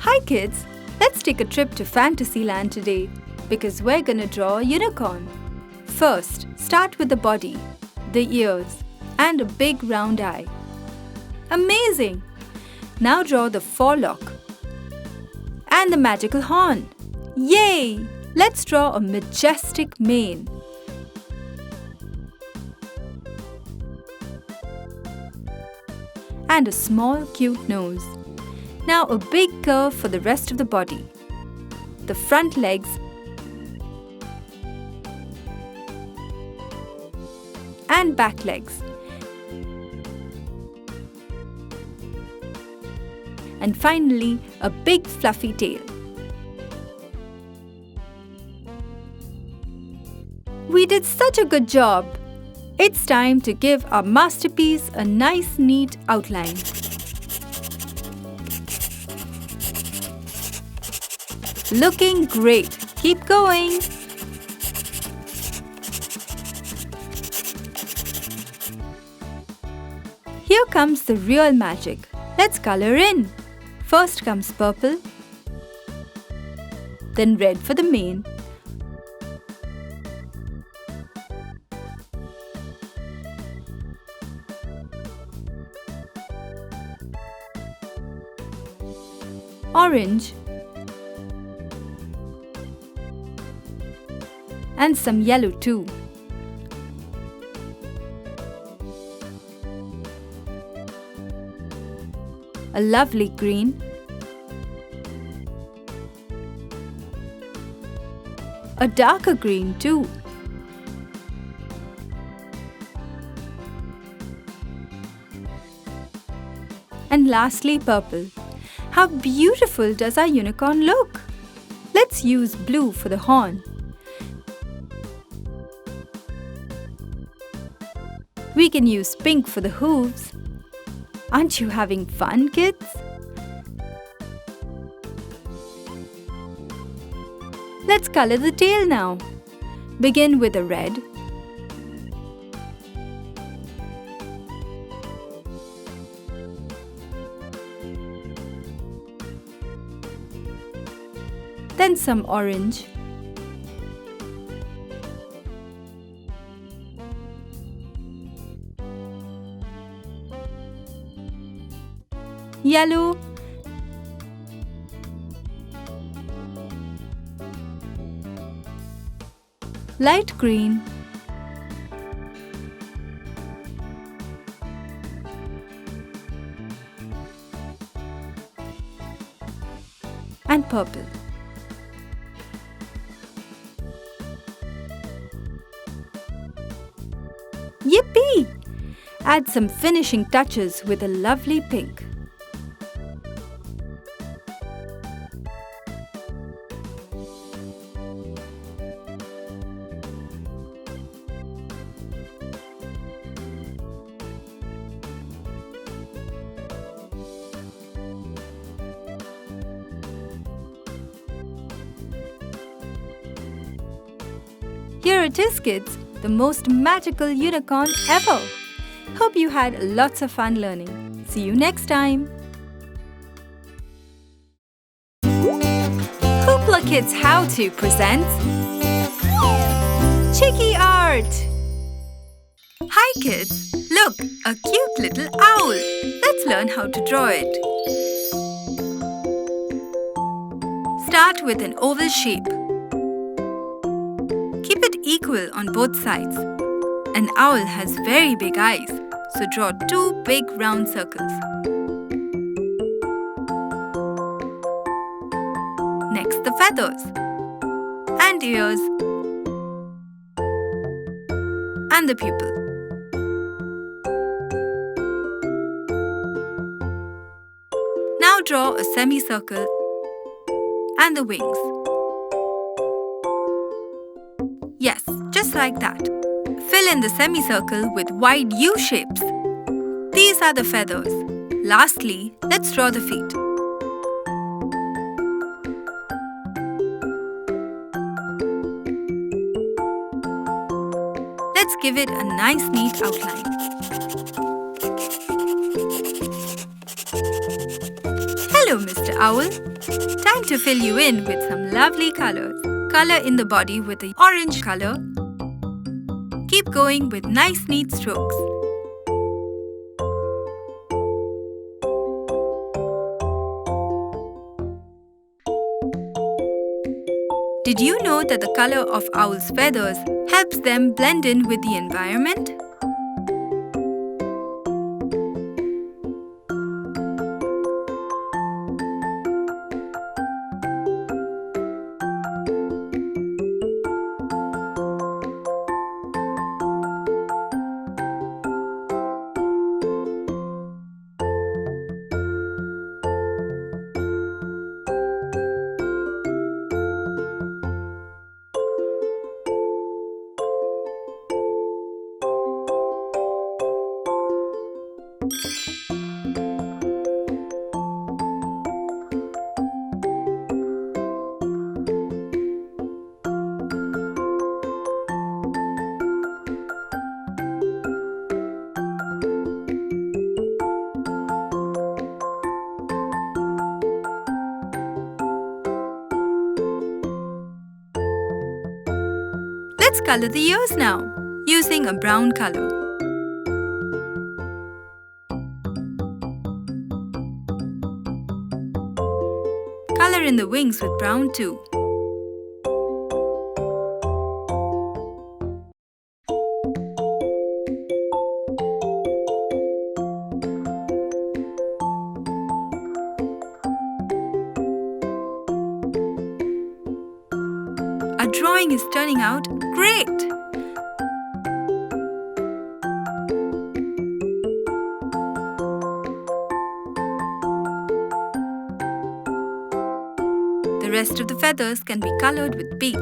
Hi kids, let's take a trip to Fantasyland today because we're gonna draw a unicorn. First, start with the body, the ears, and a big round eye. Amazing! Now draw the forelock and the magical horn. Yay! Let's draw a majestic mane. And a small cute nose. Now a big curve for the rest of the body. The front legs and back legs. And finally, a big fluffy tail. We did such a good job! It's time to give our masterpiece a nice, neat outline. Looking great! Keep going! Here comes the real magic. Let's color in. First comes purple, then red for the mane, orange, and some yellow too. A lovely green, a darker green too, and lastly purple. How beautiful does our unicorn look? Let's use blue for the horn. We can use pink for the hooves. Aren't you having fun, kids? Let's color the tail now. Begin with a red, then some orange, yellow, light green, and purple. Yippee! Add some finishing touches with a lovely pink. Here it is, kids, the most magical unicorn ever. Hope you had lots of fun learning. See you next time. HooplaKidz How To presents Chiki Art. Hi kids, look, a cute little owl. Let's learn how to draw it. Start with an oval shape. Keep it equal on both sides. An owl has very big eyes, so draw 2 big round circles. Next, the feathers, and ears, and the pupil. Now draw a semicircle and the wings. Yes, just like that. Fill in the semicircle with wide U shapes. These are the feathers. Lastly, let's draw the feet. Let's give it a nice neat outline. Hello, Mr. Owl. Time to fill you in with some lovely colors. Color in the body with the orange color. Keep going with nice neat strokes. Did you know that the color of owls' feathers helps them blend in with the environment? Let's color the ears now, using a brown color. Color in the wings with brown too. Our drawing is turning out great! The rest of the feathers can be colored with peach.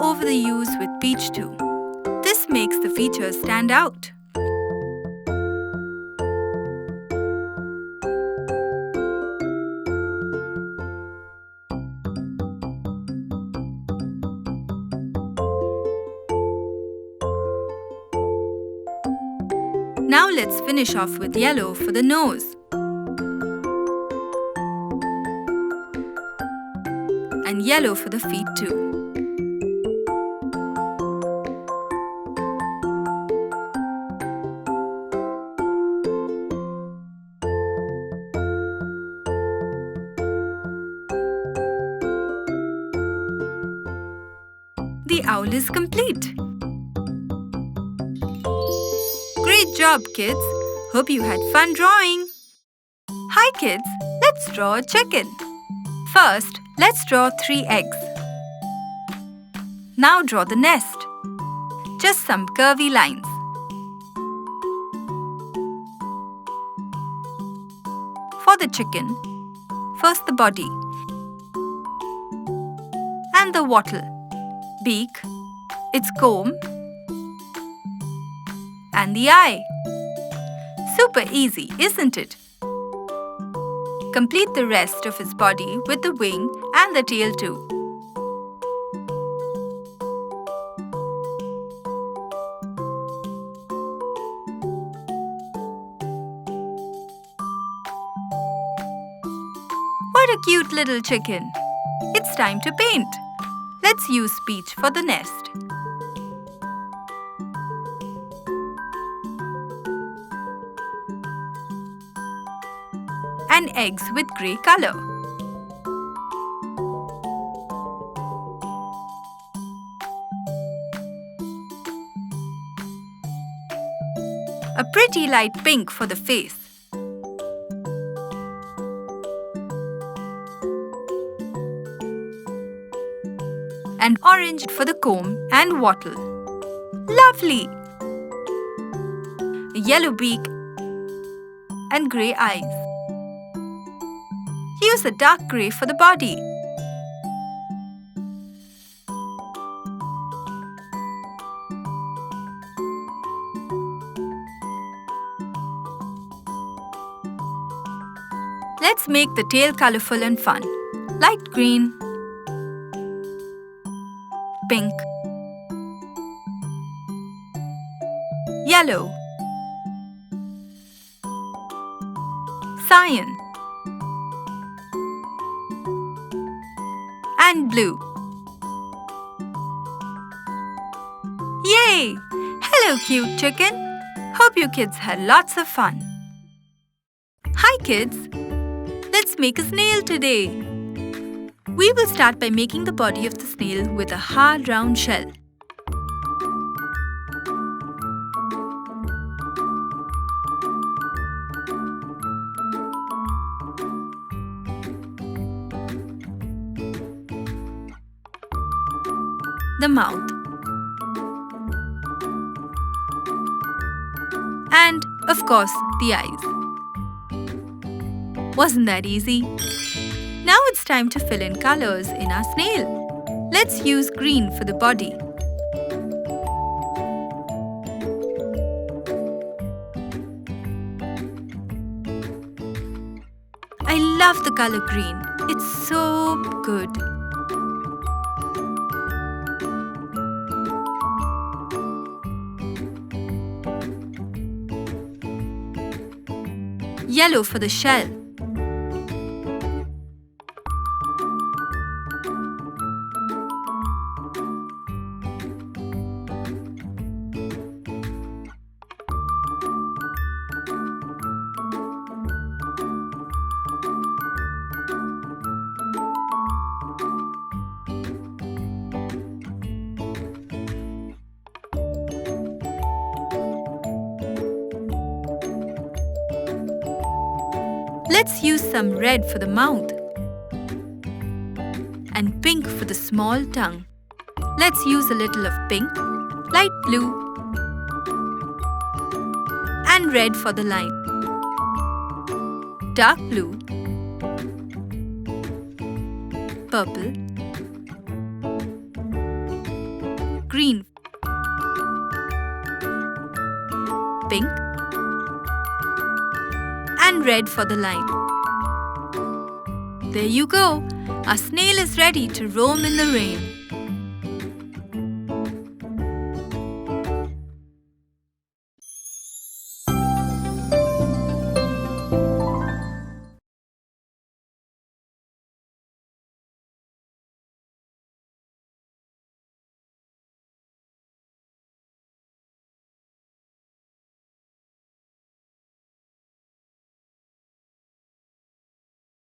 Over the hues with peach too. This makes the features stand out. Now let's finish off with yellow for the nose. And yellow for the feet too. The owl is complete. Great job, kids! Hope you had fun drawing. Hi kids, let's draw a chicken. First, let's draw 3 eggs. Now draw the nest. Just some curvy lines. For the chicken, first the body and the wattle, beak, its comb, and the eye. Super easy, isn't it? Complete the rest of its body with the wing and the tail too. What a cute little chicken! It's time to paint. Let's use peach for the nest. And eggs with grey color. A pretty light pink for the face. And orange for the comb and wattle. Lovely! A yellow beak and grey eyes. Use a dark grey for the body. Let's make the tail colourful and fun. Light green, pink, yellow, cyan, and blue. Yay! Hello, cute chicken. Hope you kids had lots of fun. Hi, kids. Let's make a snail today. We will start by making the body of the snail with a hard round shell. The mouth. And, of course, the eyes. Wasn't that easy? Now it's time to fill in colors in our snail. Let's use green for the body. I love the color green. It's so good. Yellow for the shell. Let's use some red for the mouth and pink for the small tongue. Let's use a little of pink, light blue, and red for the line. Dark blue, purple, green, pink, and red for the line. There you go! Our snail is ready to roam in the rain.